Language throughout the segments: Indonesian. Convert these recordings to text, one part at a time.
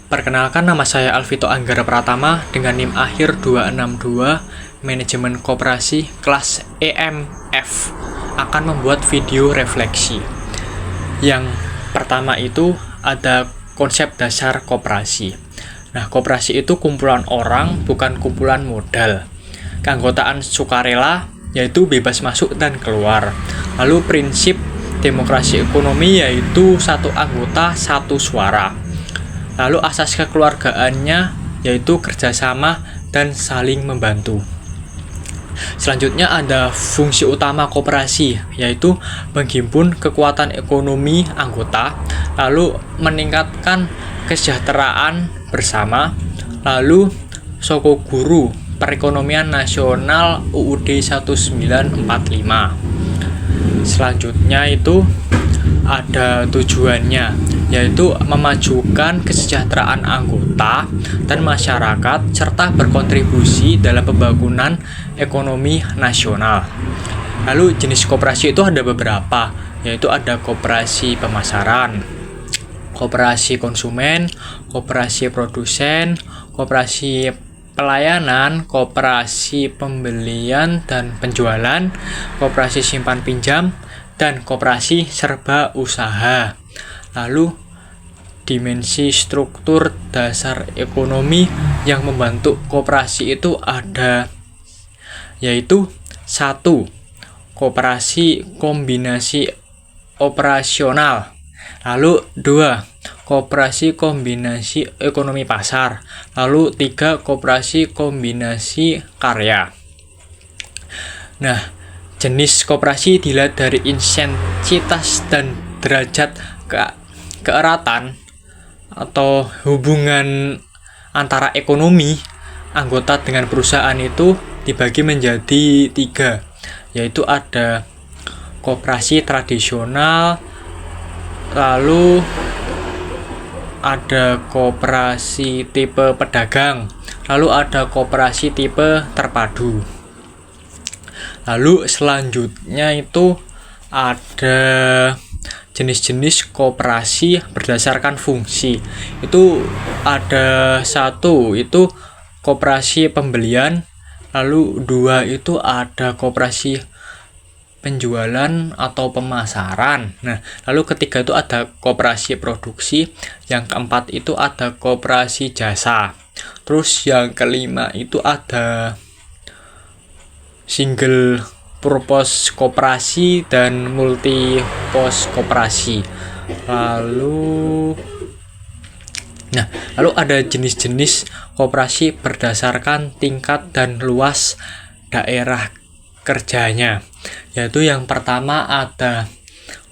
Perkenalkan, nama saya Alvito Anggara Pratama dengan NIM akhir 262, manajemen koperasi kelas EMF, akan membuat video refleksi. Yang pertama itu ada konsep dasar koperasi. Nah, koperasi itu kumpulan orang, bukan kumpulan modal. Keanggotaan sukarela, yaitu bebas masuk dan keluar. Lalu prinsip demokrasi ekonomi, yaitu satu anggota, satu suara. Lalu asas kekeluargaannya yaitu kerjasama dan saling membantu. Selanjutnya ada fungsi utama koperasi, yaitu menghimpun kekuatan ekonomi anggota, lalu meningkatkan kesejahteraan bersama, lalu Sokoguru Perekonomian Nasional UUD 1945. Selanjutnya itu ada tujuannya, yaitu memajukan kesejahteraan anggota dan masyarakat serta berkontribusi dalam pembangunan ekonomi nasional. Lalu jenis koperasi itu ada beberapa, yaitu ada koperasi pemasaran, koperasi konsumen, koperasi produsen, koperasi pelayanan, koperasi pembelian dan penjualan, koperasi simpan pinjam, dan koperasi serba usaha. Lalu dimensi struktur dasar ekonomi yang membentuk koperasi itu ada, yaitu 1. Koperasi kombinasi operasional. Lalu 2. Koperasi kombinasi ekonomi pasar. Lalu 3. Koperasi kombinasi karya. Nah, jenis koperasi dilihat dari intensitas dan derajat keeratan atau hubungan antara ekonomi anggota dengan perusahaan itu dibagi menjadi 3, yaitu ada koperasi tradisional, lalu ada koperasi tipe pedagang, lalu ada koperasi tipe terpadu. Lalu selanjutnya itu ada jenis-jenis koperasi berdasarkan fungsi. Itu ada 1 itu koperasi pembelian, lalu 2 itu ada koperasi penjualan atau pemasaran. Nah, lalu ketiga itu ada koperasi produksi, yang keempat itu ada koperasi jasa. Terus yang kelima itu ada single purpose koperasi dan multi purpose koperasi. Lalu ada jenis-jenis koperasi berdasarkan tingkat dan luas daerah kerjanya, yaitu yang pertama ada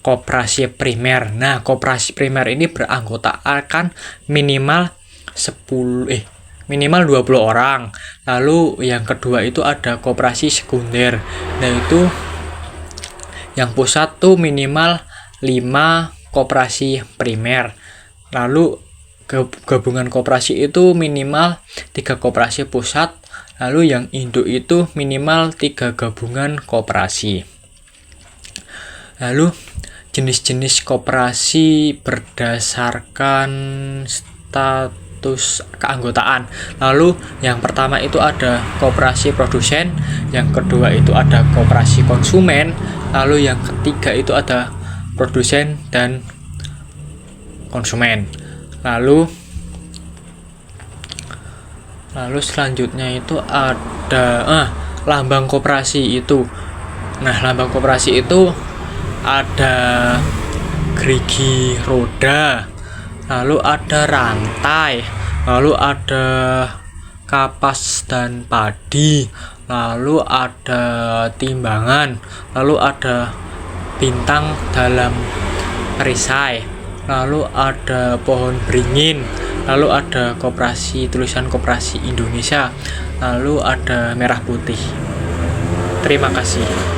koperasi primer. Nah, koperasi primer ini beranggotakan minimal 20 orang. Lalu yang kedua itu ada koperasi sekunder. Nah, itu yang pusat tuh minimal 5 koperasi primer. Lalu gabungan koperasi itu minimal 3 koperasi pusat. Lalu yang induk itu minimal 3 gabungan koperasi. Lalu jenis-jenis koperasi berdasarkan status keanggotaan. Lalu yang pertama itu ada koperasi produsen, yang kedua itu ada koperasi konsumen, lalu yang ketiga itu ada produsen dan konsumen. Lalu selanjutnya itu ada lambang koperasi itu. Nah, lambang koperasi itu ada gerigi roda, lalu ada rantai, lalu ada kapas dan padi, lalu ada timbangan, lalu ada bintang dalam perisai, lalu ada pohon beringin, lalu ada koperasi, tulisan koperasi Indonesia, lalu ada merah putih. Terima kasih.